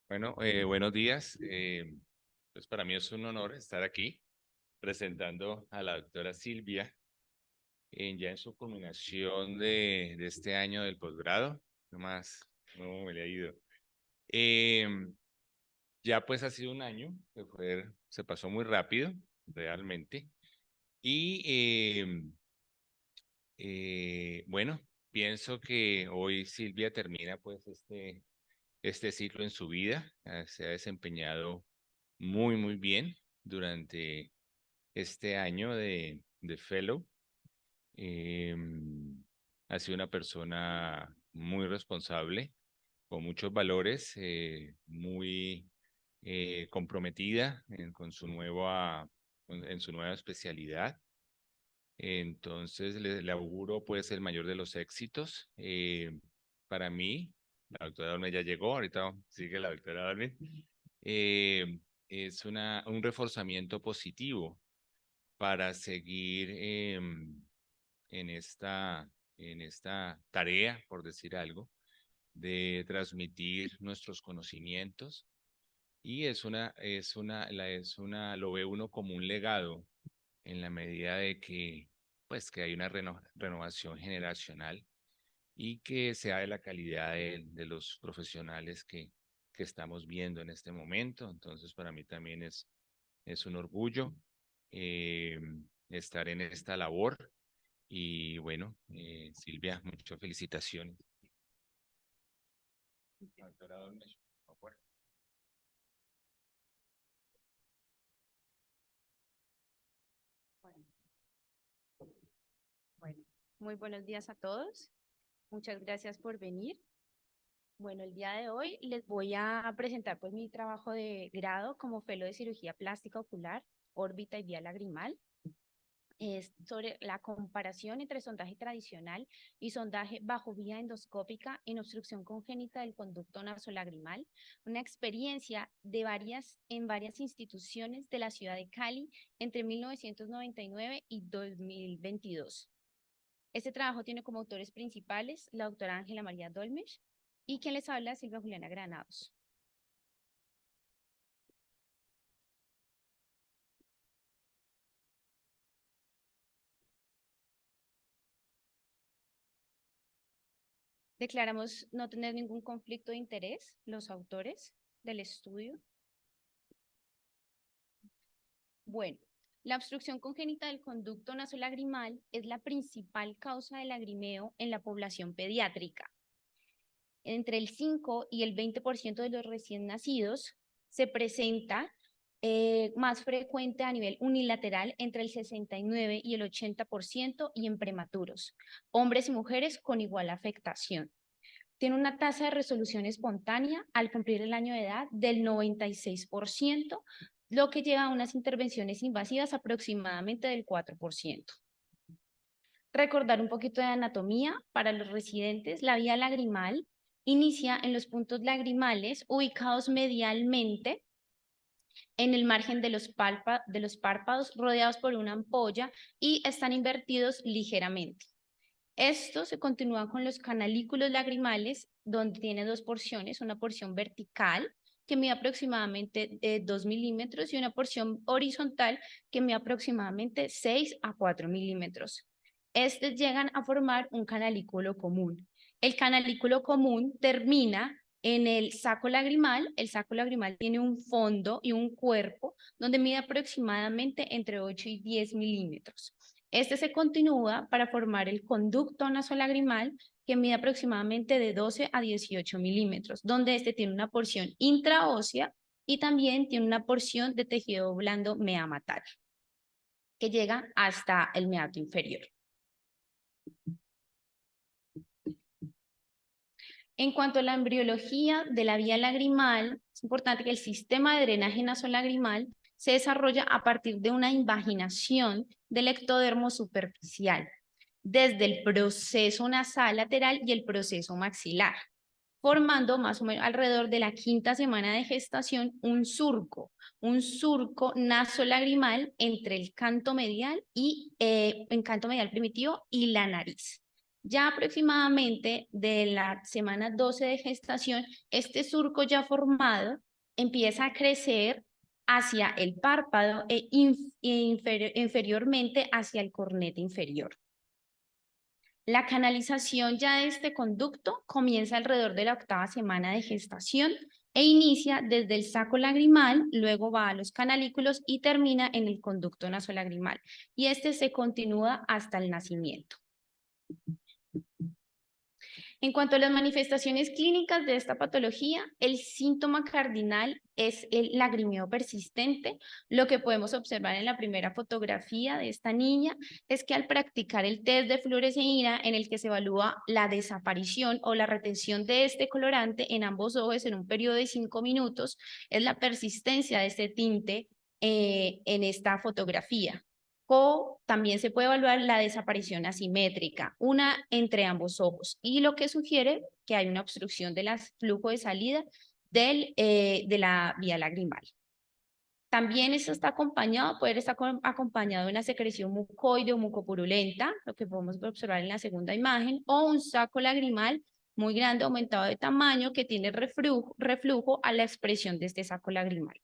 Bueno, buenos días. Pues para mí es un honor estar aquí presentando a la doctora Silvia ya en su culminación de este año del posgrado. No más, no me le ha ido. Eh, ya pues ha sido un año se pasó muy rápido, realmente. Y bueno, pienso que hoy Silvia termina pues este ciclo en su vida. Se ha desempeñado muy bien durante este año de Fellow. Eh, ha sido una persona muy responsable, con muchos valores, muy comprometida en su nueva especialidad. Entonces le auguro pues el mayor de los éxitos. Para mí, la doctora Dolmen ya llegó, ahorita sigue la doctora Dolmen. Eh, es un reforzamiento positivo para seguir en en esta tarea, por decir algo, de transmitir nuestros conocimientos. Y lo ve uno como un legado en la medida de pues, que hay una renovación generacional y que sea de la calidad de los profesionales que estamos viendo en este momento. Entonces, para mí también es un orgullo eh, estar en esta labor. Y bueno, Silvia, muchas felicitaciones. Doctora Dolmes, por favor. Bueno, bueno, muy buenos días a todos. Muchas gracias por venir. Bueno, el día de hoy les voy a presentar pues mi trabajo de grado como fellow de cirugía plástica ocular, órbita y vía lagrimal. Es sobre la comparación entre sondaje tradicional y sondaje bajo vía endoscópica en obstrucción congénita del conducto nasolagrimal, una experiencia en varias instituciones de la ciudad de Cali entre 1999 y 2022. Este trabajo tiene como autores principales la doctora Ángela María Dolmes y quien les habla Silvia Juliana Granados. Declaramos no tener ningún conflicto de interés, los autores del estudio. Bueno, la obstrucción congénita del conducto nasolagrimal es la principal causa de lagrimeo en la población pediátrica. Entre el 5 y el 20% de los recién nacidos se presenta más frecuente a nivel unilateral entre el 69 y el 80% y en prematuros, hombres y mujeres con igual afectación. Tiene una tasa de resolución espontánea al cumplir el año de edad del 96%, lo que lleva a unas intervenciones invasivas aproximadamente del 4%. Recordar un poquito de anatomía para los residentes. La vía lagrimal inicia en los puntos lagrimales ubicados medialmente en el margen de los párpados, rodeados por una ampolla y están invertidos ligeramente. Esto se continúa con los canalículos lagrimales, donde tiene dos porciones, una porción vertical que mide aproximadamente 2 milímetros y una porción horizontal que mide aproximadamente 6 a 4 milímetros. Estos llegan a formar un canalículo común. El canalículo común termina en el saco lagrimal. El saco lagrimal tiene un fondo y un cuerpo donde mide aproximadamente entre 8 y 10 milímetros. Este se continúa para formar el conducto nasolagrimal que mide aproximadamente de 12 a 18 milímetros, donde este tiene una porción intraósea y también tiene una porción de tejido blando meamatal que llega hasta el meato inferior. En cuanto a la embriología de la vía lagrimal, es importante que el sistema de drenaje nasolagrimal se desarrolla a partir de una invaginación del ectodermo superficial, desde el proceso nasal lateral y el proceso maxilar, formando más o menos alrededor de la quinta semana de gestación un surco nasolagrimal entre el canto medial y el canto medial primitivo y la nariz. Ya aproximadamente de la semana 12 de gestación, este surco ya formado empieza a crecer hacia el párpado e inferiormente hacia el cornete inferior. La canalización ya de este conducto comienza alrededor de la 8ª semana de gestación e inicia desde el saco lagrimal, luego va a los canalículos y termina en el conducto nasolagrimal. Y este se continúa hasta el nacimiento. En cuanto a las manifestaciones clínicas de esta patología, el síntoma cardinal es el lagrimeo persistente. Lo que podemos observar en la primera fotografía de esta niña es que al practicar el test de fluoresceína, en el que se evalúa la desaparición o la retención de este colorante en ambos ojos en un periodo de 5 minutos, es la persistencia de este tinte en esta fotografía. O también se puede evaluar la desaparición asimétrica, una entre ambos ojos, y lo que sugiere que hay una obstrucción del flujo de salida de la vía lagrimal. También esto está acompañado, puede estar acompañado de una secreción mucoide o mucopurulenta, lo que podemos observar en la segunda imagen, o un saco lagrimal muy grande, aumentado de tamaño, que tiene reflujo a la expresión de este saco lagrimal.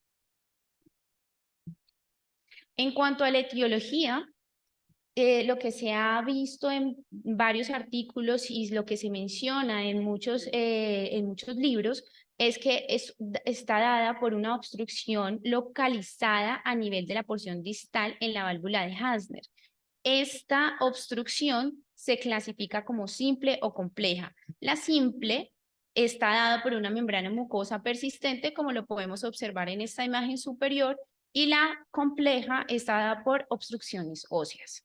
En cuanto a la etiología, lo que se ha visto en varios artículos y lo que se menciona en muchos libros es que está dada por una obstrucción localizada a nivel de la porción distal en la válvula de Hasner. Esta obstrucción se clasifica como simple o compleja. La simple está dada por una membrana mucosa persistente, como lo podemos observar en esta imagen superior, y la compleja está dada por obstrucciones óseas.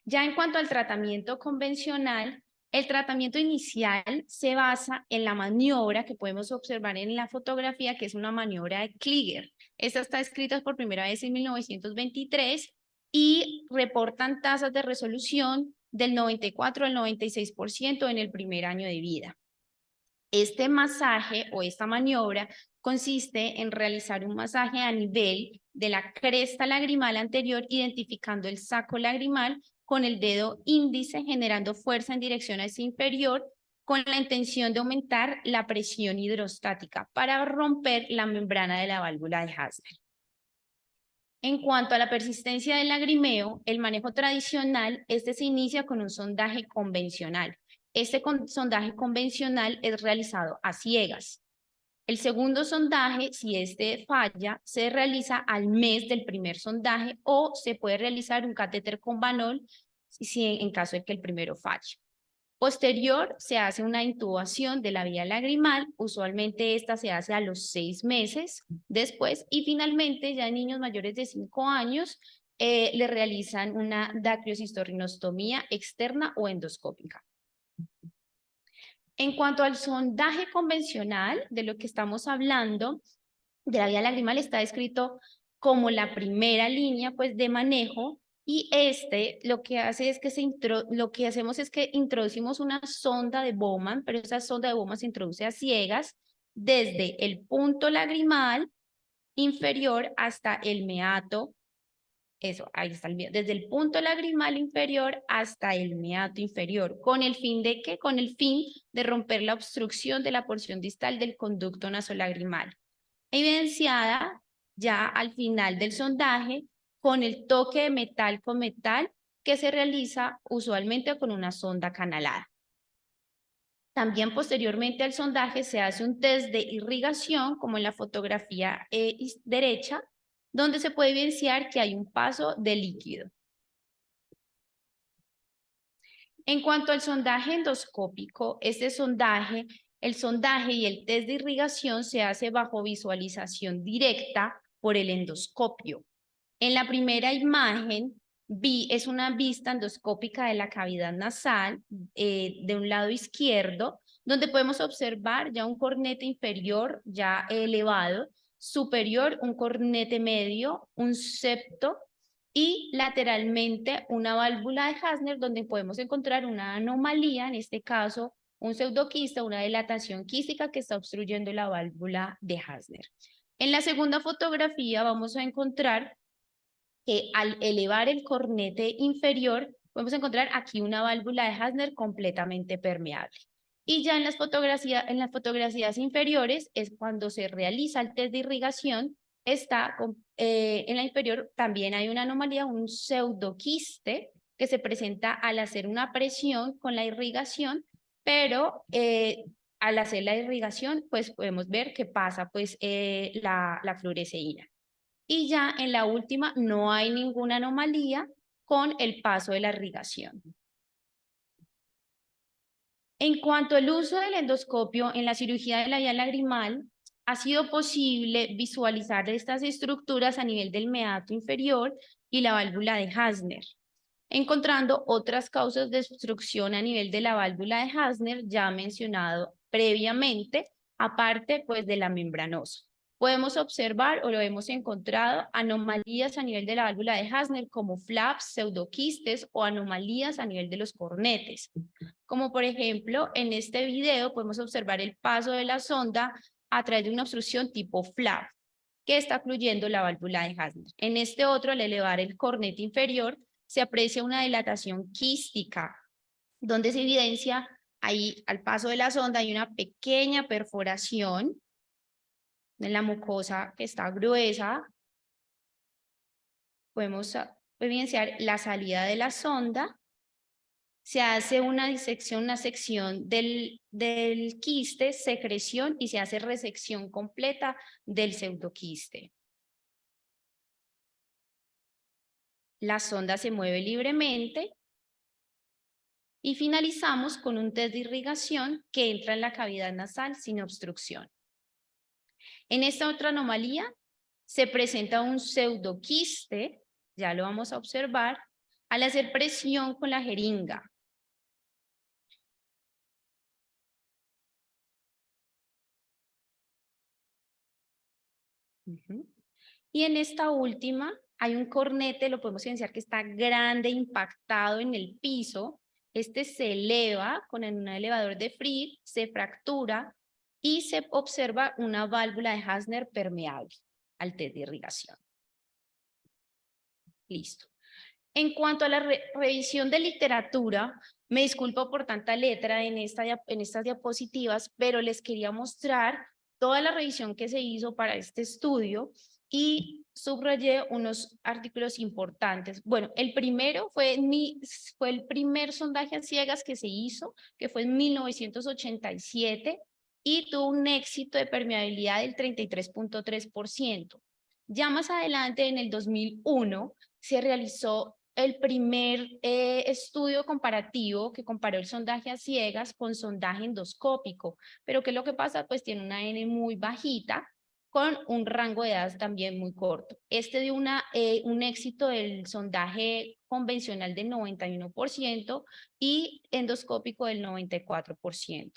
Ya en cuanto al tratamiento convencional, el tratamiento inicial se basa en la maniobra que podemos observar en la fotografía, que es una maniobra de Kliger. Esta está escrita por primera vez en 1923 y reportan tasas de resolución del 94 al 96% en el primer año de vida. Este masaje o esta maniobra consiste en realizar un masaje a nivel de la cresta lagrimal anterior, identificando el saco lagrimal con el dedo índice, generando fuerza en dirección a ese inferior, con la intención de aumentar la presión hidrostática para romper la membrana de la válvula de Hasner. En cuanto a la persistencia del lagrimeo, el manejo tradicional, se inicia con un sondaje convencional. Este sondaje convencional es realizado a ciegas. El segundo sondaje, si este falla, se realiza al mes del primer sondaje o se puede realizar un catéter con Vanol en caso de que el primero falle. Posterior, se hace una intubación de la vía lagrimal, usualmente esta se hace a los 6 meses después, y finalmente ya en niños mayores de 5 años le realizan una dacriosistorrinostomía externa o endoscópica. En cuanto al sondaje convencional, de lo que estamos hablando, de la vía lagrimal, está descrito como la primera línea pues, de manejo, y lo que hace es que lo que hacemos es que introducimos una sonda de Bowman, pero esa sonda de Bowman se introduce a ciegas desde el punto lagrimal inferior hasta el meato. Eso, ahí está desde el punto lagrimal inferior hasta el meato inferior. ¿Con el fin de qué? Con el fin de romper la obstrucción de la porción distal del conducto nasolagrimal. Evidenciada ya al final del sondaje con el toque de metal con metal, que se realiza usualmente con una sonda canalada. También posteriormente al sondaje se hace un test de irrigación, como en la fotografía derecha, donde se puede evidenciar que hay un paso de líquido. En cuanto al sondaje endoscópico, el sondaje y el test de irrigación se hace bajo visualización directa por el endoscopio. En la primera imagen es una vista endoscópica de la cavidad nasal de un lado izquierdo, donde podemos observar ya un cornete inferior ya elevado, superior un cornete medio, un septo y lateralmente una válvula de Hasner, donde podemos encontrar una anomalía, en este caso un pseudoquista, una dilatación quística que está obstruyendo la válvula de Hasner. En la segunda fotografía vamos a encontrar que al elevar el cornete inferior podemos encontrar aquí una válvula de Hasner completamente permeable. Y ya en las fotografías inferiores es cuando se realiza el test de irrigación, en la inferior también hay una anomalía, un pseudoquiste que se presenta al hacer una presión con la irrigación, pero al hacer la irrigación, pues podemos ver que pasa pues la fluoresceína. Y ya en la última no hay ninguna anomalía con el paso de la irrigación. En cuanto al uso del endoscopio en la cirugía de la vía lagrimal, ha sido posible visualizar estas estructuras a nivel del meato inferior y la válvula de Hasner, encontrando otras causas de obstrucción a nivel de la válvula de Hasner ya mencionado previamente, aparte pues de la membranosa. Podemos observar o lo hemos encontrado anomalías a nivel de la válvula de Hasner como flaps, pseudoquistes o anomalías a nivel de los cornetes. Como por ejemplo, en este video podemos observar el paso de la sonda a través de una obstrucción tipo flap que está ocluyendo la válvula de Hasner. En este otro, al elevar el cornete inferior, se aprecia una dilatación quística, donde se evidencia ahí al paso de la sonda hay una pequeña perforación en la mucosa que está gruesa. Podemos evidenciar la salida de la sonda. Se hace una disección, una sección del quiste, secreción y se hace resección completa del pseudoquiste. La sonda se mueve libremente y finalizamos con un test de irrigación que entra en la cavidad nasal sin obstrucción. En esta otra anomalía se presenta un pseudoquiste, ya lo vamos a observar, al hacer presión con la jeringa. Y en esta última hay un cornete, lo podemos evidenciar que está grande, impactado en el piso. Este se eleva con un elevador de Fried, se fractura y se observa una válvula de Hasner permeable al test de irrigación. Listo. En cuanto a la revisión de literatura, me disculpo por tanta letra en estas diapositivas, pero les quería mostrar toda la revisión que se hizo para este estudio y subrayé unos artículos importantes. Bueno, el primero fue el primer sondaje a ciegas que se hizo, que fue en 1987 y tuvo un éxito de permeabilidad del 33.3%. Ya más adelante, en el 2001, se realizó el primer estudio comparativo que comparó el sondaje a ciegas con sondaje endoscópico. Pero ¿qué es lo que pasa? Pues tiene una N muy bajita con un rango de edad también muy corto. Este dio un éxito del sondaje convencional del 91% y endoscópico del 94%.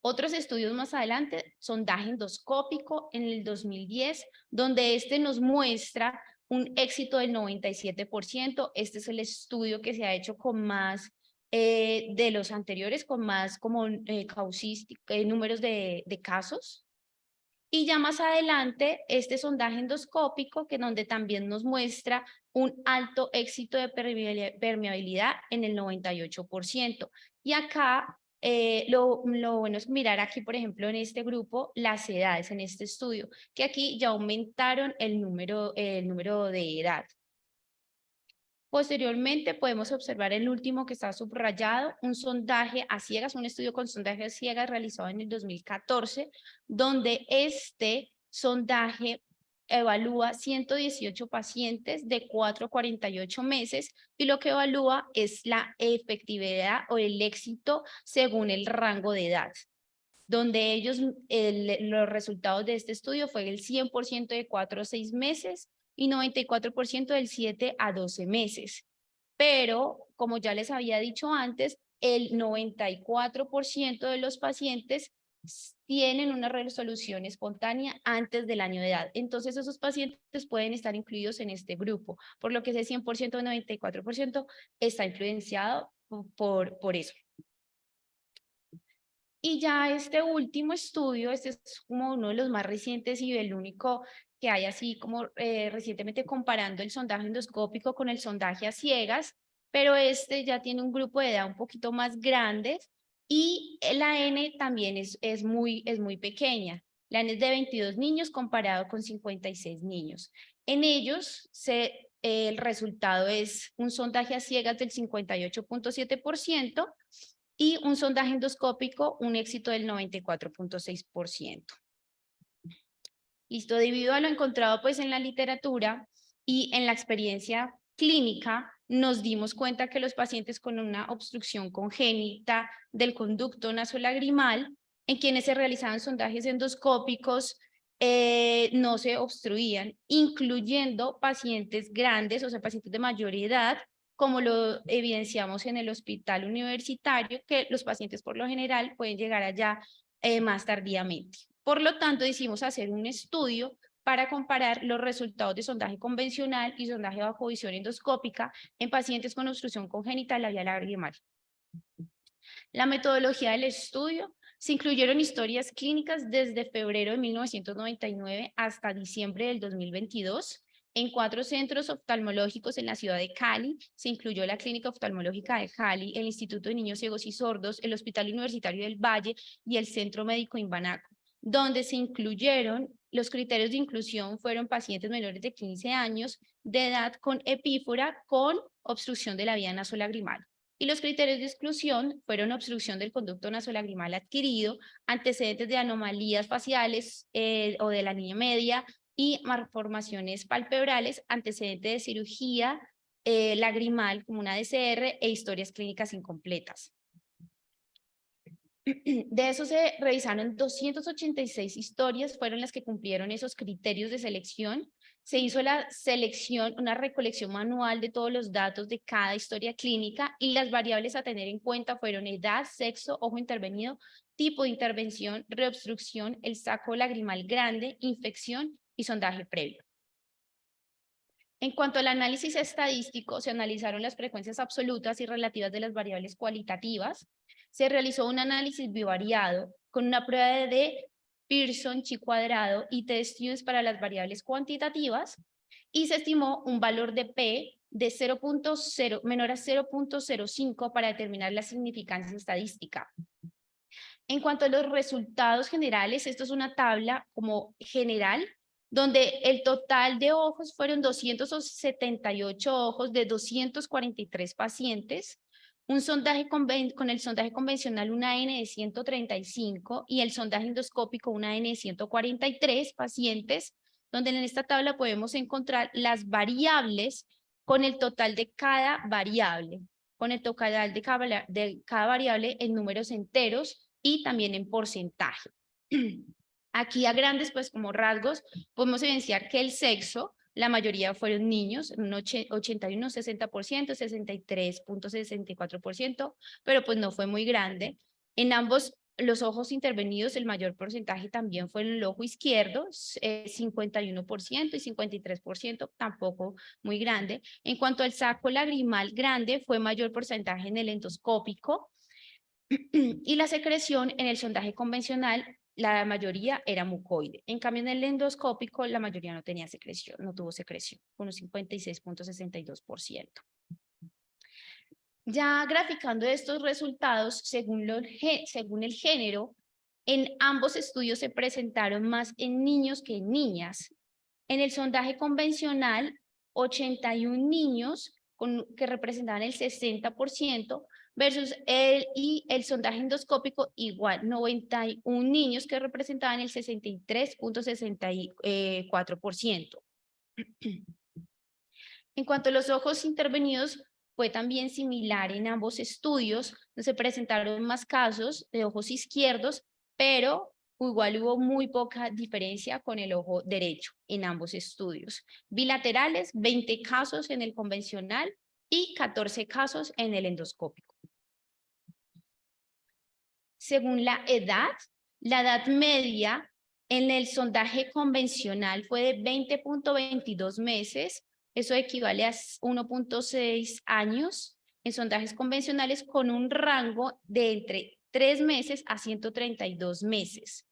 Otros estudios más adelante, sondaje endoscópico en el 2010, donde este nos muestra un éxito del 97%. Este es el estudio que se ha hecho con más de los anteriores, con más como números de casos. Y ya más adelante, este sondaje endoscópico, que donde también nos muestra un alto éxito de permeabilidad en el 98%. Y acá lo bueno es mirar aquí, por ejemplo, en este grupo, las edades en este estudio, que aquí ya aumentaron el número de edad. Posteriormente podemos observar el último que está subrayado, un sondaje a ciegas, un estudio con sondaje a ciegas realizado en el 2014, donde este sondaje evalúa 118 pacientes de 4 a 48 meses y lo que evalúa es la efectividad o el éxito según el rango de edad, donde los resultados de este estudio fue el 100% de 4 a 6 meses y 94% del 7 a 12 meses. Pero, como ya les había dicho antes, el 94% de los pacientes tienen una resolución espontánea antes del año de edad. Entonces, esos pacientes pueden estar incluidos en este grupo, por lo que ese 100% o 94% está influenciado por eso. Y ya este último estudio, este es como uno de los más recientes y el único que hay así como recientemente comparando el sondaje endoscópico con el sondaje a ciegas, pero este ya tiene un grupo de edad un poquito más grande y la N también es muy pequeña. La N es de 22 niños comparado con 56 niños. En ellos el resultado es un sondaje a ciegas del 58.7% y un sondaje endoscópico, un éxito del 94.6%. Listo, debido a lo encontrado pues en la literatura y en la experiencia clínica, nos dimos cuenta que los pacientes con una obstrucción congénita del conducto nasolagrimal, en quienes se realizaban sondajes endoscópicos, no se obstruían, incluyendo pacientes grandes, o sea, pacientes de mayor edad, como lo evidenciamos en el hospital universitario, que los pacientes por lo general pueden llegar allá más tardíamente. Por lo tanto, decidimos hacer un estudio para comparar los resultados de sondaje convencional y sondaje bajo visión endoscópica en pacientes con obstrucción congénita labial lagrimal. La metodología del estudio: se incluyeron historias clínicas desde febrero de 1999 hasta diciembre del 2022. En 4 centros oftalmológicos en la ciudad de Cali se incluyó la Clínica Oftalmológica de Cali, el Instituto de Niños Ciegos y Sordos, el Hospital Universitario del Valle y el Centro Médico Imbanaco. Donde se incluyeron, los criterios de inclusión fueron pacientes menores de 15 años de edad con epífora con obstrucción de la vía nasolagrimal. Y los criterios de exclusión fueron obstrucción del conducto nasolagrimal adquirido, antecedentes de anomalías faciales o de la línea media y malformaciones palpebrales, antecedentes de cirugía lagrimal como una DCR e historias clínicas incompletas. De eso se revisaron 286 historias, fueron las que cumplieron esos criterios de selección. Se hizo la selección, una recolección manual de todos los datos de cada historia clínica y las variables a tener en cuenta fueron edad, sexo, ojo intervenido, tipo de intervención, reobstrucción, el saco lagrimal grande, infección y sondaje previo. En cuanto al análisis estadístico, se analizaron las frecuencias absolutas y relativas de las variables cualitativas. Se realizó un análisis bivariado con una prueba de Pearson chi cuadrado y test Hughes para las variables cuantitativas y se estimó un valor de P de 0.0 menor a 0.05 para determinar la significancia estadística. En cuanto a los resultados generales, esto es una tabla como general, donde el total de ojos fueron 278 ojos de 243 pacientes, un sondaje con el sondaje convencional una N de 135 y el sondaje endoscópico una N de 143 pacientes, donde en esta tabla podemos encontrar las variables con el total de cada variable, con el total de cada variable en números enteros y también en porcentaje. Aquí a grandes, pues como rasgos, podemos evidenciar que el sexo, la mayoría fueron niños, un 81, 60%, 63.64%, pero pues no fue muy grande. En ambos los ojos intervenidos, el mayor porcentaje también fue en el ojo izquierdo, 51% y 53%, tampoco muy grande. En cuanto al saco lagrimal grande, fue mayor porcentaje en el endoscópico, y la secreción en el sondaje convencional, la mayoría era mucoide. En cambio, en el endoscópico, la mayoría no tenía secreción, no tuvo secreción, con un 56.62%. Ya graficando estos resultados, según el género, en ambos estudios se presentaron más en niños que en niñas. En el sondaje convencional, 81 niños que representaban el 60%, versus el sondaje endoscópico igual, 91 niños que representaban el 63.64%. En cuanto a los ojos intervenidos, fue también similar en ambos estudios, donde se presentaron más casos de ojos izquierdos, pero igual hubo muy poca diferencia con el ojo derecho en ambos estudios. Bilaterales, 20 casos en el convencional y 14 casos en el endoscópico. Según la edad media en el sondaje convencional fue de 20.22 meses, eso equivale a 1.6 años en sondajes convencionales con un rango de entre 3 meses a 132 meses.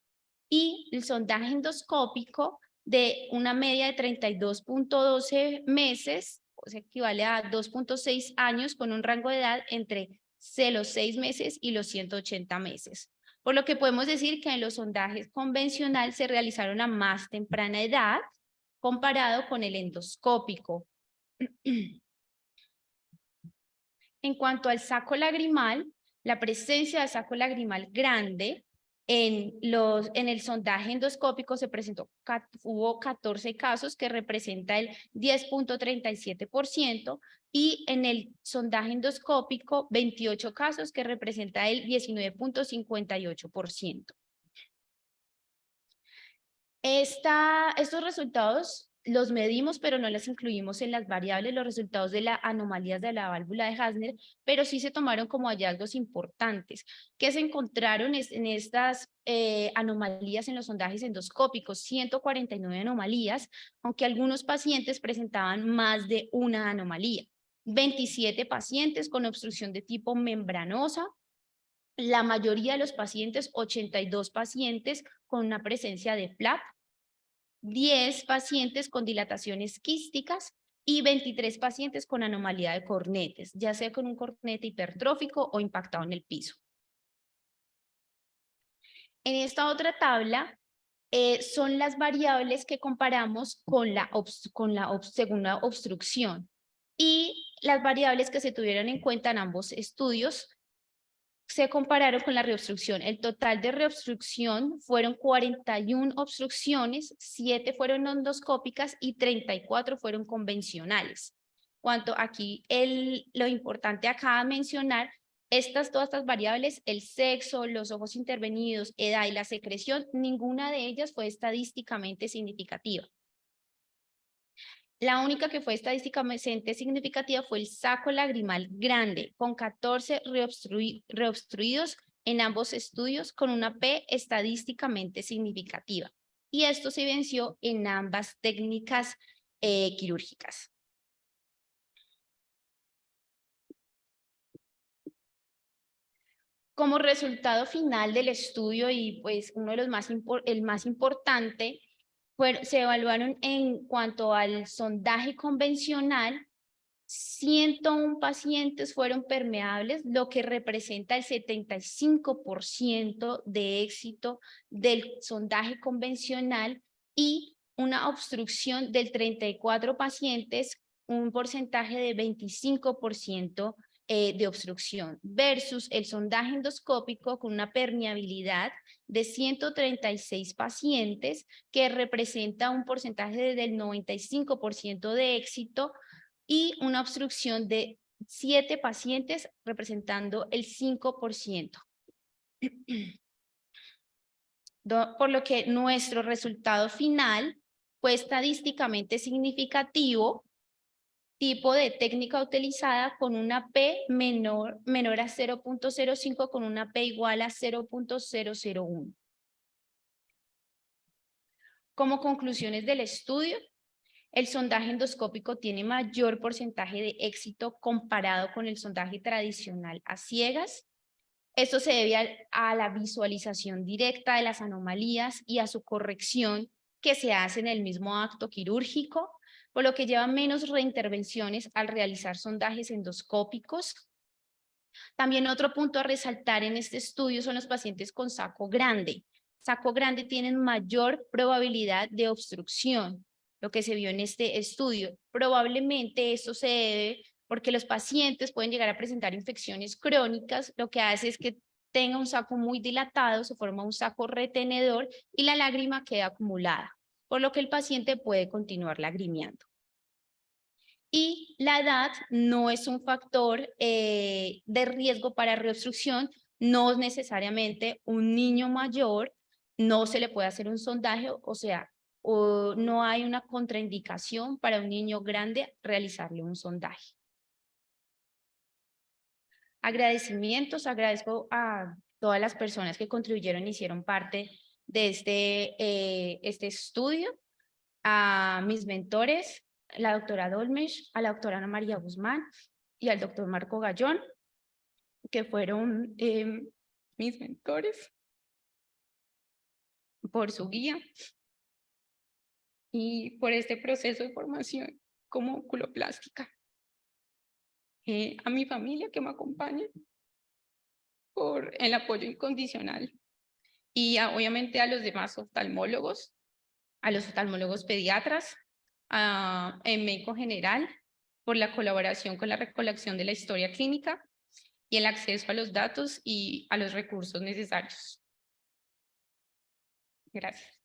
Y el sondaje endoscópico de una media de 32.12 meses o sea, equivale a 2.6 años con un rango de edad entre los 6 meses y los 180 meses. Por lo que podemos decir que en los sondajes convencionales se realizaron a más temprana edad comparado con el endoscópico. En cuanto al saco lagrimal, la presencia de saco lagrimal grande en el sondaje endoscópico hubo 14 casos que representa el 10.37% y en el sondaje endoscópico 28 casos que representa el 19.58%. Estos resultados los medimos, pero no los incluimos en las variables, los resultados de las anomalías de la válvula de Hasner, pero sí se tomaron como hallazgos importantes. ¿Qué se encontraron en estas anomalías en los sondajes endoscópicos? 149 anomalías, aunque algunos pacientes presentaban más de una anomalía. 27 pacientes con obstrucción de tipo membranosa, la mayoría de los pacientes, 82 pacientes con una presencia de FLAP, 10 pacientes con dilataciones quísticas y 23 pacientes con anomalía de cornetes, ya sea con un cornete hipertrófico o impactado en el piso. En esta otra tabla son las variables que comparamos con la segunda obstrucción y las variables que se tuvieron en cuenta en ambos estudios se compararon con la reobstrucción. El total de reobstrucción fueron 41 obstrucciones, 7 fueron endoscópicas y 34 fueron convencionales. Cuanto aquí, lo importante acá mencionar, todas estas variables, el sexo, los ojos intervenidos, edad y la secreción, ninguna de ellas fue estadísticamente significativa. La única que fue estadísticamente significativa fue el saco lagrimal grande, con 14 reobstruidos en ambos estudios, con una P estadísticamente significativa. Y esto se evidenció en ambas técnicas quirúrgicas. Como resultado final del estudio, y pues uno de los el más importante, se evaluaron en cuanto al sondaje convencional, 101 pacientes fueron permeables, lo que representa el 75% de éxito del sondaje convencional y una obstrucción del 34 pacientes, un porcentaje de 25% de obstrucción, versus el sondaje endoscópico con una permeabilidad de 136 pacientes, que representa un porcentaje del 95% de éxito, y una obstrucción de 7 pacientes representando el 5%. Por lo que nuestro resultado final fue estadísticamente significativo, tipo de técnica utilizada con una P menor a 0.05 con una P igual a 0.001. Como conclusiones del estudio, el sondaje endoscópico tiene mayor porcentaje de éxito comparado con el sondaje tradicional a ciegas. Esto se debe a la visualización directa de las anomalías y a su corrección que se hace en el mismo acto quirúrgico, por lo que lleva menos reintervenciones al realizar sondajes endoscópicos. También otro punto a resaltar en este estudio son los pacientes con saco grande. Saco grande tienen mayor probabilidad de obstrucción, lo que se vio en este estudio. Probablemente esto se debe porque los pacientes pueden llegar a presentar infecciones crónicas, lo que hace es que tenga un saco muy dilatado, se forma un saco retenedor y la lágrima queda acumulada, por lo que el paciente puede continuar lagrimeando. Y la edad no es un factor de riesgo para reobstrucción, no necesariamente un niño mayor no se le puede hacer un sondaje, o sea, no hay una contraindicación para un niño grande realizarle un sondaje. Agradecimientos, agradezco a todas las personas que contribuyeron y hicieron parte de este estudio, a mis mentores, la doctora Dolmesh, a la doctora Ana María Guzmán y al doctor Marco Gallón, que fueron mis mentores, por su guía y por este proceso de formación como oculoplástica. A mi familia que me acompaña por el apoyo incondicional y obviamente a los demás oftalmólogos, a los oftalmólogos pediatras, en médico general, por la colaboración con la recolección de la historia clínica y el acceso a los datos y a los recursos necesarios. Gracias.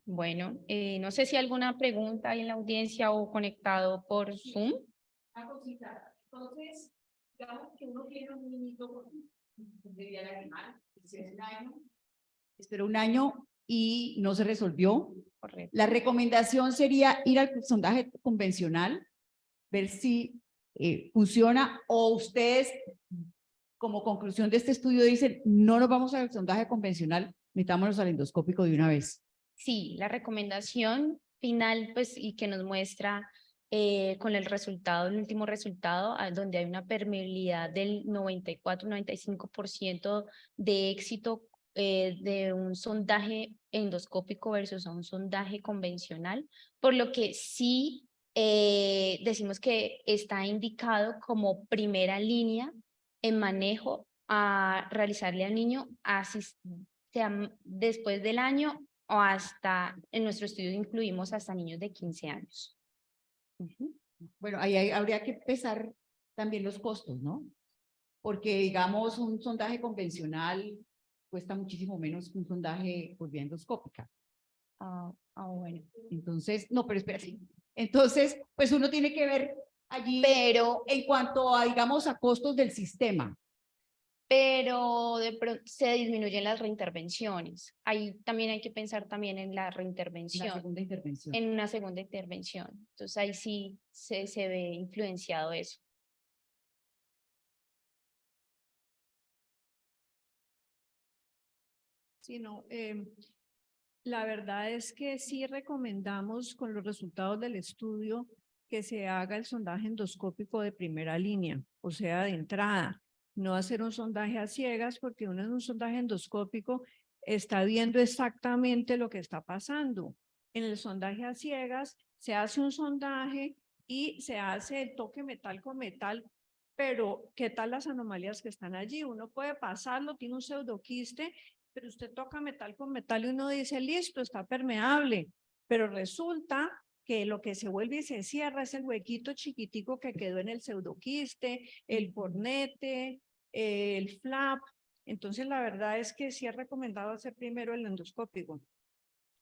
Bueno, no sé si alguna pregunta hay en la audiencia o conectado por Zoom. Entonces, digamos que uno tiene un niñito con diría animal, esperó un año y no se resolvió. Correcto. La recomendación sería ir al sondaje convencional, ver si funciona, o ustedes, como conclusión de este estudio, dicen, no nos vamos al sondaje convencional, necesitamos al endoscópico de una vez. Sí, la recomendación final, pues, y que nos muestra con el resultado, el último resultado, donde hay una permeabilidad del 94-95% de éxito de un sondaje endoscópico versus a un sondaje convencional, por lo que sí decimos que está indicado como primera línea en manejo a realizarle al niño, sea después del año o hasta, en nuestro estudio incluimos hasta niños de 15 años. Bueno, ahí habría que pesar también los costos, ¿no? Porque, digamos, un sondaje convencional cuesta muchísimo menos que un sondaje por vía endoscópica. Bueno. Entonces, no, pero espera, sí. Entonces, pues uno tiene que ver allí, pero en cuanto a, digamos, a costos del sistema. Pero de pronto se disminuyen las reintervenciones. Ahí también hay que pensar también en la reintervención. La segunda intervención. En una segunda intervención. Entonces ahí sí se ve influenciado eso. Sí, no, la verdad es que sí recomendamos con los resultados del estudio que se haga el sondaje endoscópico de primera línea, o sea, de entrada, no hacer un sondaje a ciegas, porque uno en un sondaje endoscópico está viendo exactamente lo que está pasando. En el sondaje a ciegas se hace un sondaje y se hace el toque metal con metal, pero ¿qué tal las anomalías que están allí? Uno puede pasarlo, tiene un pseudoquiste, pero usted toca metal con metal y uno dice, listo, está permeable, pero resulta que lo que se vuelve y se cierra es el huequito chiquitico que quedó en el pseudoquiste, el cornete, el flap. Entonces, la verdad es que sí es recomendado hacer primero el endoscópico.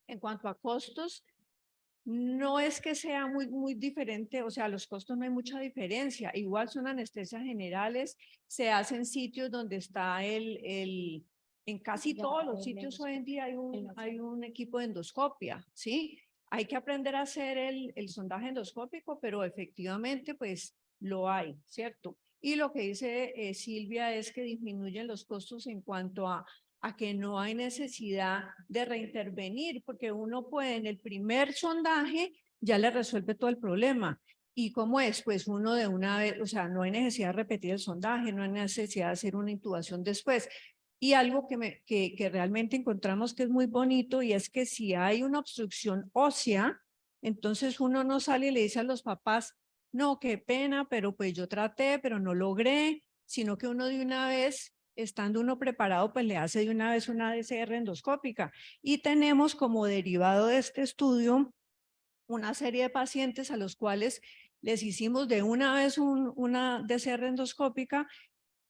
En cuanto a costos, no es que sea muy diferente, o sea, los costos no hay mucha diferencia. Igual son anestesias generales, se hacen sitios donde está en casi todos los sitios hoy en día hay un equipo de endoscopia, ¿sí? Hay que aprender a hacer el sondaje endoscópico, pero efectivamente, pues, lo hay, ¿cierto? Y lo que dice Silvia es que disminuyen los costos en cuanto a que no hay necesidad de reintervenir, porque uno puede en el primer sondaje ya le resuelve todo el problema. ¿Y cómo es? Pues uno de una vez, o sea, no hay necesidad de repetir el sondaje, no hay necesidad de hacer una intubación después. Y algo que realmente encontramos que es muy bonito, y es que si hay una obstrucción ósea, entonces uno no sale y le dice a los papás, no, qué pena, pero pues yo traté, pero no logré, sino que uno de una vez, estando uno preparado, pues le hace de una vez una DCR endoscópica. Y tenemos como derivado de este estudio una serie de pacientes a los cuales les hicimos de una vez una DCR endoscópica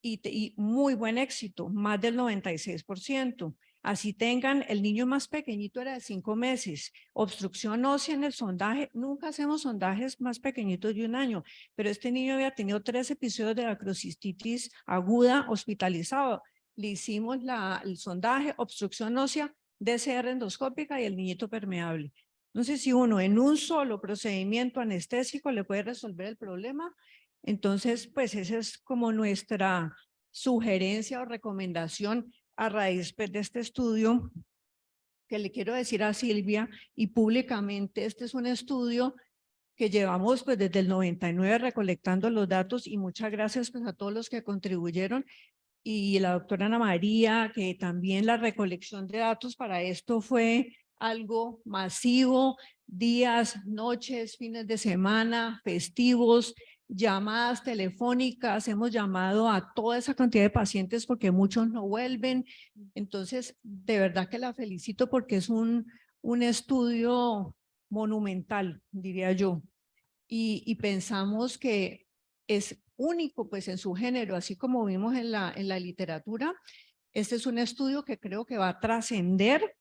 y muy buen éxito, más del 96%. Así tengan, el niño más pequeñito era de 5 meses, obstrucción ósea en el sondaje, nunca hacemos sondajes más pequeñitos de un año, pero este niño había tenido 3 episodios de acrocistitis aguda hospitalizado. Le hicimos el sondaje, obstrucción ósea, DCR endoscópica y el niñito permeable. Entonces, si uno en un solo procedimiento anestésico le puede resolver el problema, entonces, pues esa es como nuestra sugerencia o recomendación a raíz de este estudio, que le quiero decir a Silvia y públicamente, este es un estudio que llevamos pues desde el 99 recolectando los datos, y muchas gracias pues a todos los que contribuyeron, y la doctora Ana María, que también la recolección de datos para esto fue algo masivo, días, noches, fines de semana, festivos, llamadas telefónicas, hemos llamado a toda esa cantidad de pacientes porque muchos no vuelven. Entonces, de verdad que la felicito porque es un estudio monumental, diría yo. Y pensamos que es único pues en su género, así como vimos en la literatura. Este es un estudio que creo que va a trascender,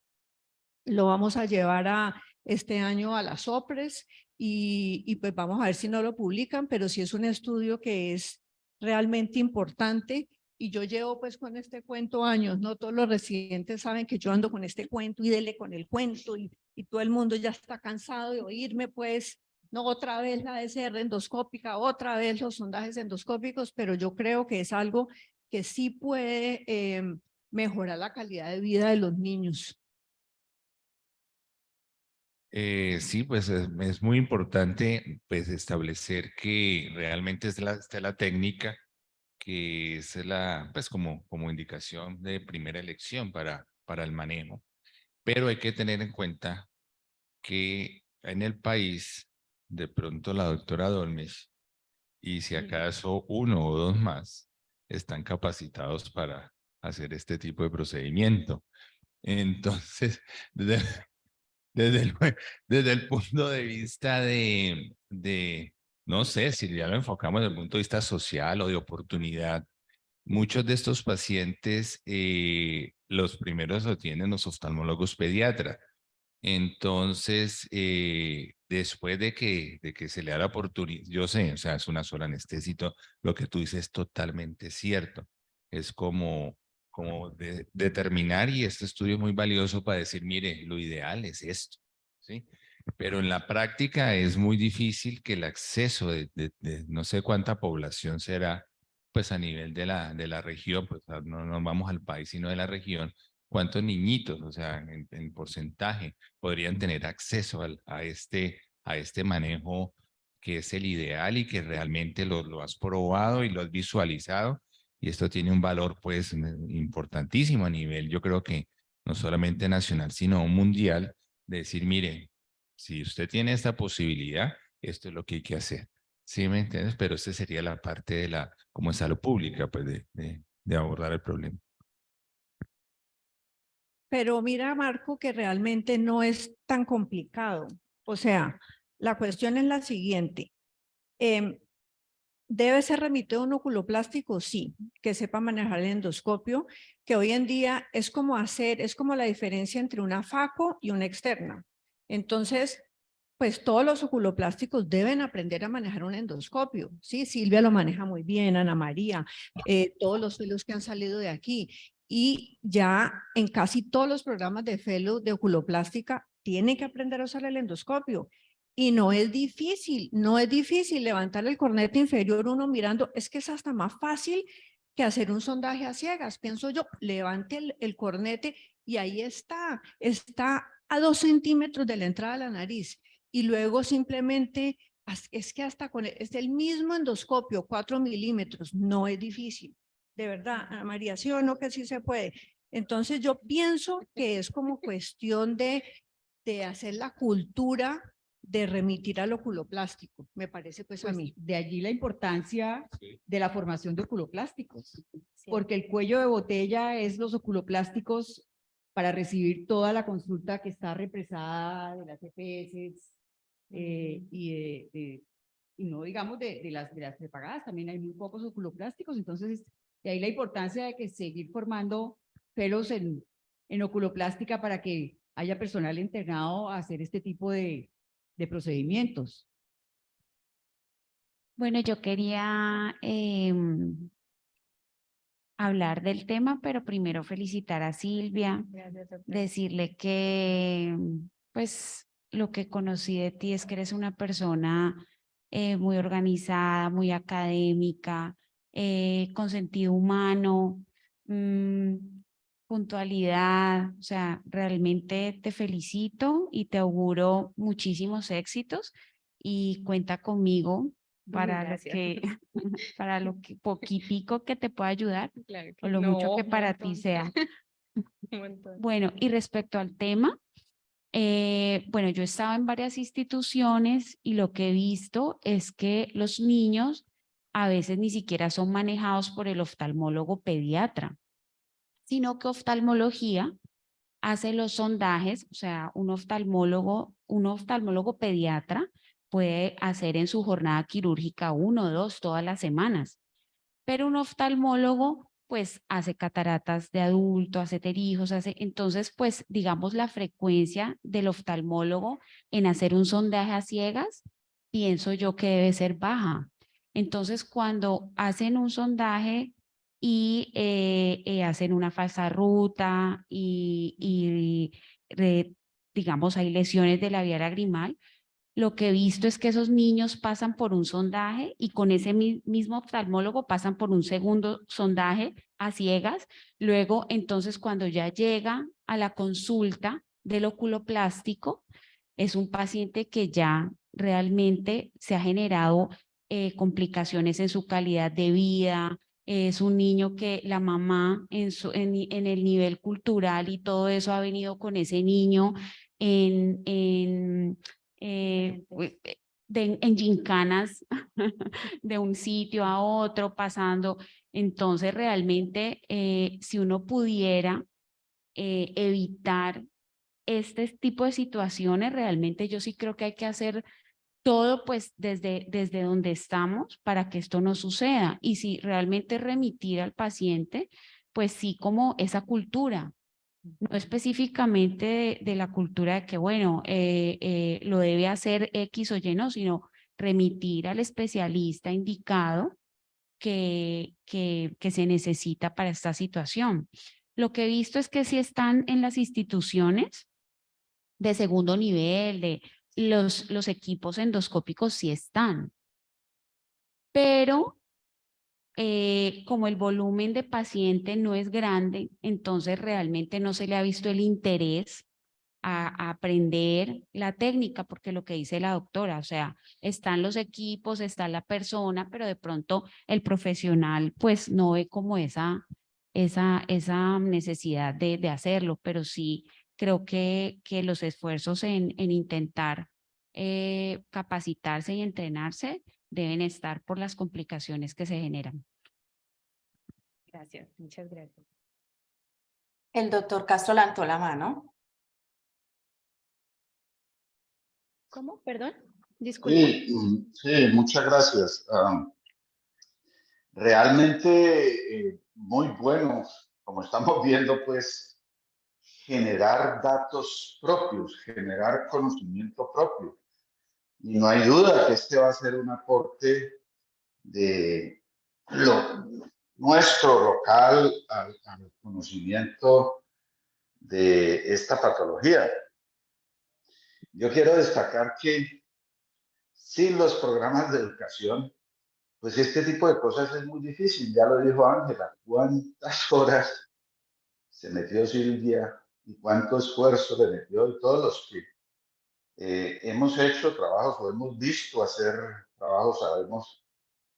lo vamos a llevar este año a las OPRES y pues vamos a ver si no lo publican, pero sí es un estudio que es realmente importante. Y yo llevo pues con este cuento años, no todos los residentes saben que yo ando con este cuento y dele con el cuento, y todo el mundo ya está cansado de oírme pues, no, otra vez la DCR endoscópica, otra vez los sondajes endoscópicos, pero yo creo que es algo que sí puede mejorar la calidad de vida de los niños. Sí, pues es muy importante pues establecer que realmente está la técnica, que es pues como indicación de primera elección para el manejo, pero hay que tener en cuenta que en el país de pronto la doctora Dolmes y si acaso uno o dos más están capacitados para hacer este tipo de procedimiento. Entonces, desde el, desde el punto de vista no sé, si ya lo enfocamos desde el punto de vista social o de oportunidad, muchos de estos pacientes, los primeros lo tienen los oftalmólogos pediatras. Entonces, después de que se le da la oportunidad, yo sé, o sea, es una sola anestésito, lo que tú dices es totalmente cierto. Es como determinar, y este estudio es muy valioso para decir, mire, lo ideal es esto, ¿sí? Pero en la práctica es muy difícil que el acceso de no sé cuánta población será, pues a nivel de la región, pues no nos vamos al país, sino de la región, cuántos niñitos, o sea, en porcentaje, podrían tener acceso a este manejo que es el ideal y que realmente lo has probado y lo has visualizado. Y esto tiene un valor pues importantísimo a nivel, yo creo que no solamente nacional, sino mundial, de decir, mire, si usted tiene esta posibilidad, esto es lo que hay que hacer. ¿Sí me entiendes? Pero esta sería la parte de como salud pública, pues de abordar el problema. Pero mira, Marco, que realmente no es tan complicado. O sea, la cuestión es la siguiente. ¿Debe ser remitido un oculoplástico? Sí, que sepa manejar el endoscopio, que hoy en día es como la diferencia entre una FACO y una externa. Entonces, pues todos los oculoplásticos deben aprender a manejar un endoscopio. Sí, Silvia lo maneja muy bien, Ana María, todos los fellows que han salido de aquí. Y ya en casi todos los programas de fellow de oculoplástica tienen que aprender a usar el endoscopio. Y no es difícil levantar el cornete inferior uno mirando, es que es hasta más fácil que hacer un sondaje a ciegas, pienso yo. Levante el cornete y ahí está a 2 centímetros de la entrada de la nariz, y luego simplemente, es que hasta es el mismo endoscopio, 4 milímetros, no es difícil, de verdad, Ana María, ¿sí o no que sí se puede? Entonces yo pienso que es como cuestión de hacer la cultura de remitir al oculoplástico, me parece pues a mí. De allí la importancia de la formación de oculoplásticos, porque el cuello de botella es los oculoplásticos para recibir toda la consulta que está represada de las EPS y no digamos de las prepagadas, también hay muy pocos oculoplásticos, entonces de ahí la importancia de que seguir formando fellows en oculoplástica para que haya personal internado a hacer este tipo de procedimientos. Bueno, yo quería hablar del tema, pero primero felicitar a Silvia, decirle que pues lo que conocí de ti es que eres una persona muy organizada, muy académica, con sentido humano, puntualidad, o sea, realmente te felicito y te auguro muchísimos éxitos. y cuenta conmigo para lo Gracias. que, para lo que poquitico que te pueda ayudar Claro o lo mucho que un para ti montón, sea. un montón. Bueno, y respecto al tema, bueno, yo he estado en varias instituciones y lo que he visto es que los niños a veces ni siquiera son manejados por el oftalmólogo pediatra, sino que oftalmología hace los sondajes, o sea, un oftalmólogo pediatra puede hacer en su jornada quirúrgica 1 o 2 todas las semanas, pero un oftalmólogo pues hace cataratas de adulto, hace terijos, entonces pues digamos la frecuencia del oftalmólogo en hacer un sondaje a ciegas, pienso yo que debe ser baja. Entonces cuando hacen un sondaje y hacen una falsa ruta digamos hay lesiones de la vía lagrimal, lo que he visto es que esos niños pasan por un sondaje y con ese mismo oftalmólogo pasan por un segundo sondaje a ciegas. Luego, entonces, cuando ya llega a la consulta del oculoplástico, es un paciente que ya realmente se ha generado complicaciones en su calidad de vida. Es un niño que la mamá en el nivel cultural y todo eso ha venido con ese niño en en gincanas de un sitio a otro, pasando. Entonces, realmente, si uno pudiera evitar este tipo de situaciones, realmente yo sí creo que hay que hacer todo pues desde donde estamos para que esto no suceda. Y si realmente remitir al paciente, pues sí, como esa cultura, no específicamente de la cultura de que, bueno, lo debe hacer X o Y, no, sino remitir al especialista indicado que se necesita para esta situación. Lo que he visto es que si están en las instituciones de segundo nivel, de los equipos endoscópicos sí están, pero como el volumen de paciente no es grande, entonces realmente no se le ha visto el interés a aprender la técnica, porque lo que dice la doctora, o sea, están los equipos, está la persona, pero de pronto el profesional pues no ve como esa necesidad de hacerlo, pero sí creo que los esfuerzos en intentar capacitarse y entrenarse deben estar por las complicaciones que se generan. Gracias, muchas gracias. El doctor Castro levantó la mano. ¿Cómo? Perdón, disculpa. Sí, muchas gracias. Realmente muy bueno, como estamos viendo, pues generar datos propios, generar conocimiento propio. Y no hay duda que este va a ser un aporte de nuestro local al conocimiento de esta patología. Yo quiero destacar que sin los programas de educación, pues este tipo de cosas es muy difícil. Ya lo dijo Ángela, cuántas horas se metió Silvia y cuánto esfuerzo le metió, y todos los que hemos hecho trabajos o hemos visto hacer trabajos, sabemos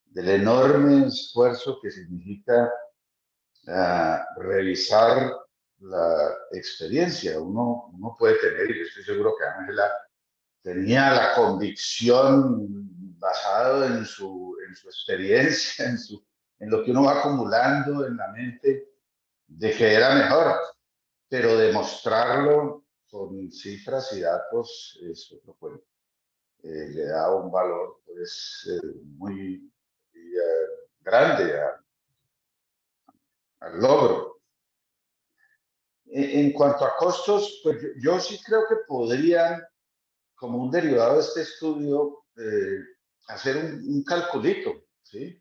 del enorme esfuerzo que significa revisar la experiencia. Uno puede tener, y yo estoy seguro que Ángela tenía la convicción basado en su experiencia, en lo que uno va acumulando en la mente, de que era mejor, pero demostrarlo con cifras y datos es otro cuento. Le da un valor pues muy grande al logro. En cuanto a costos, pues yo sí creo que podrían, como un derivado de este estudio, hacer un calculito, ¿sí?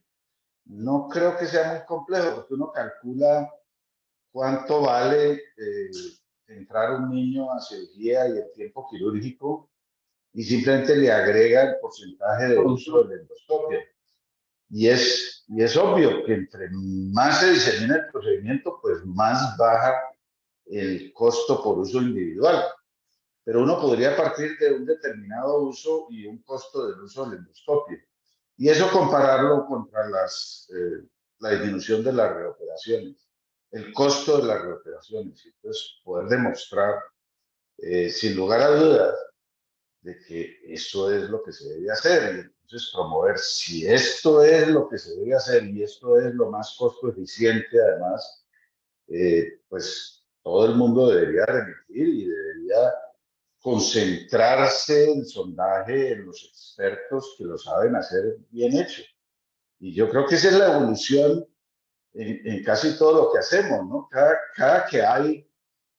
No creo que sea muy complejo, porque uno calcula cuánto vale entrar un niño a cirugía y el tiempo quirúrgico, y simplemente le agrega el porcentaje de uso de la endoscopia. Y es obvio que entre más se disemina el procedimiento, pues más baja el costo por uso individual. pero uno podría partir de un determinado uso y un costo del uso del endoscopio. Y eso compararlo contra la disminución de las reoperaciones, el costo de las reoperaciones. Entonces, poder demostrar, sin lugar a dudas, de que eso es lo que se debe hacer. Y entonces promover si esto es lo que se debe hacer y esto es lo más costo eficiente, además, pues todo el mundo debería remitir y debería concentrarse el sondaje en los expertos que lo saben hacer bien hecho. Y yo creo que esa es la evolución en casi todo lo que hacemos, ¿no? Cada que hay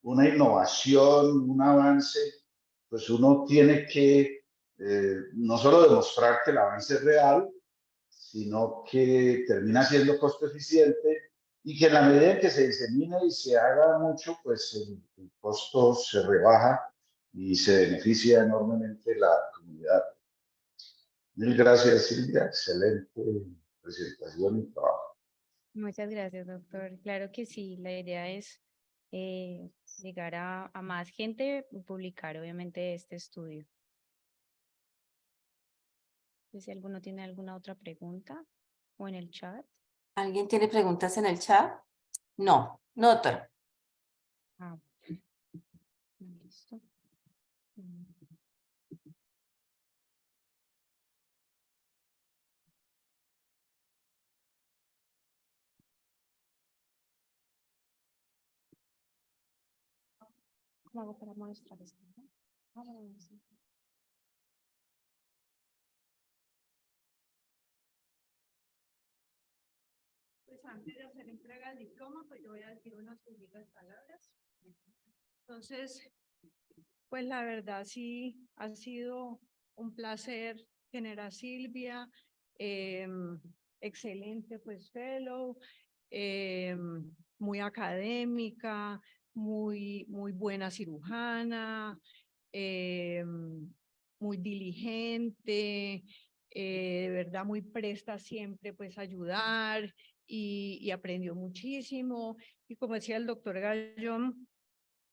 una innovación, un avance, pues uno tiene que no solo demostrar que el avance es real, sino que termina siendo costo eficiente y que en la medida en que se disemine y se haga mucho, pues el costo se rebaja y se beneficia enormemente la comunidad. Mil gracias, Silvia. Excelente presentación y trabajo. Muchas gracias, doctor. Claro que sí, la idea es llegar a más gente y publicar obviamente este estudio. Si alguno tiene alguna otra pregunta o en el chat. ¿Alguien tiene preguntas en el chat? No, no, doctora. Ah, listo. ¿Cómo hago para mostrar esto? Sí. Pues antes de hacer entrega del diploma, pues yo voy a decir unas poquitas palabras. Entonces, pues la verdad sí ha sido un placer tener a Silvia, excelente pues fellow, muy académica, muy buena cirujana, muy diligente, de verdad muy presta siempre pues a ayudar y aprendió muchísimo. Y como decía el doctor Gallón,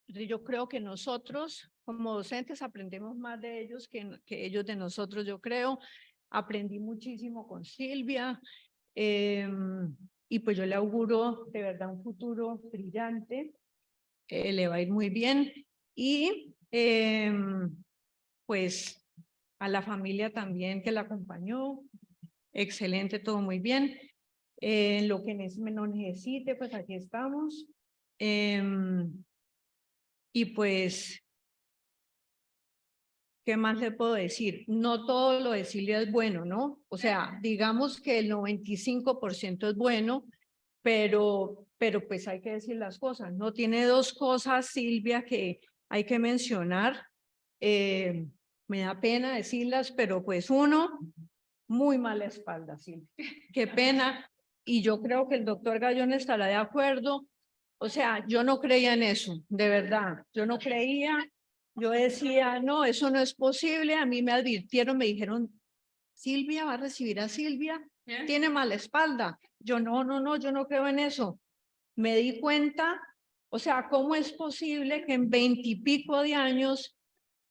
yo creo que nosotros como docentes aprendemos más de ellos que ellos de nosotros, yo creo. Aprendí muchísimo con Silvia y pues yo le auguro de verdad un futuro brillante, le va a ir muy bien y pues a la familia también que la acompañó, excelente, todo muy bien. Lo que no necesite, pues aquí estamos. Y pues, ¿qué más le puedo decir? No todo lo de Silvia es bueno, ¿no? O sea, digamos que el 95% es bueno, pero pues hay que decir las cosas. No tiene dos cosas, Silvia, que hay que mencionar. Me da pena decirlas, pero pues uno, muy mala espalda, Silvia. Qué pena. Y yo creo que el doctor Gallón estará de acuerdo. O sea, yo no creía en eso, de verdad. Yo no creía. Yo decía, no, eso no es posible. A mí me advirtieron, me dijeron, Silvia va a recibir a Silvia, tiene mala espalda. Yo no, yo no creo en eso. Me di cuenta, o sea, ¿cómo es posible que en 20 y pico de años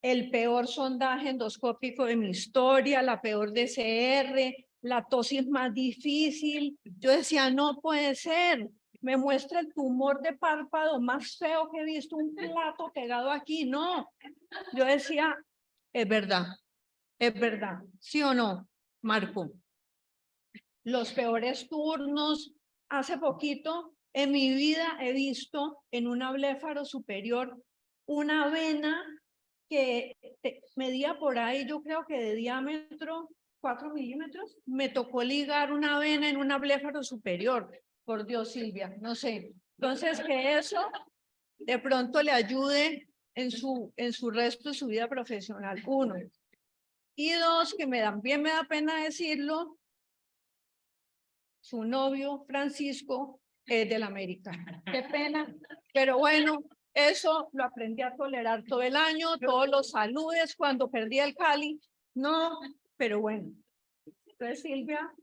el peor sondaje endoscópico de mi historia, la peor DCR, la tosis más difícil? Yo decía, no puede ser. Me muestra el tumor de párpado más feo que he visto, un plato pegado aquí. No, yo decía, es verdad, ¿sí o no, Marco? Los peores turnos. Hace poquito en mi vida he visto en un bléfaro superior una vena que medía por ahí, yo creo que de diámetro 4 milímetros. Me tocó ligar una vena en un bléfaro superior. Por Dios, Silvia, no sé. Entonces, que eso de pronto le ayude en su resto de su vida profesional. Uno. Y dos, que también me da pena decirlo, su novio Francisco es del América. Qué pena, pero bueno, eso lo aprendí a tolerar todo el año, todos los saludes cuando perdí el Cali. No, pero bueno. Entonces, Silvia.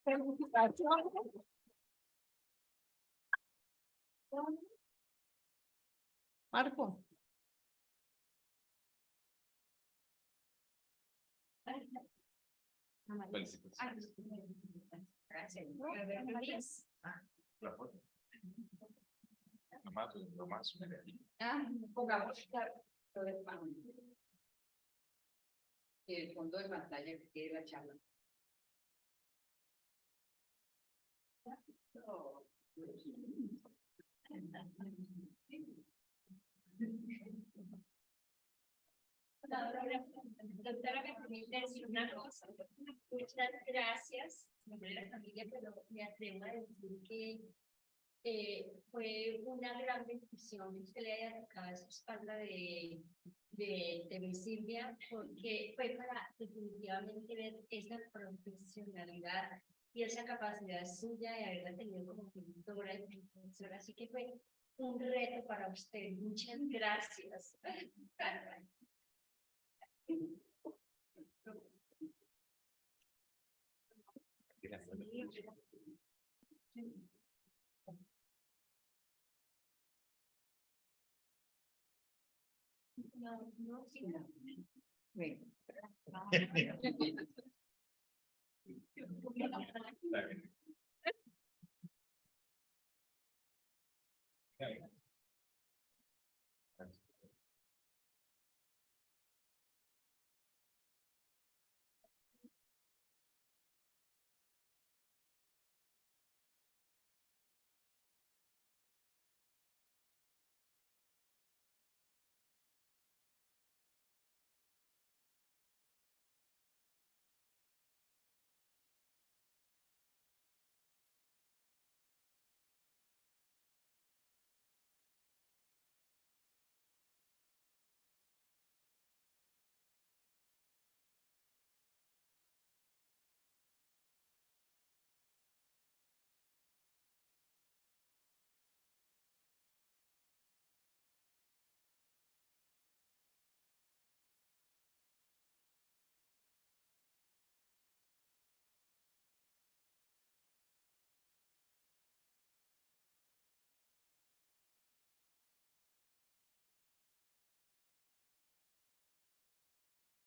Felicitaciones. Marco. El fondo de pantalla que tiene la charla. Doctora, me permite decir una cosa. Muchas gracias. En nombre de la familia, pero me atrevo a decir que fue una gran bendición que usted le haya tocado esa espalda de mi Silvia, porque fue para definitivamente ver esa profesionalidad y esa capacidad suya de haberla tenido como pintora y profesora. Así que fue un reto para usted. Muchas gracias. No, no, sí, no. Bueno. Está bien.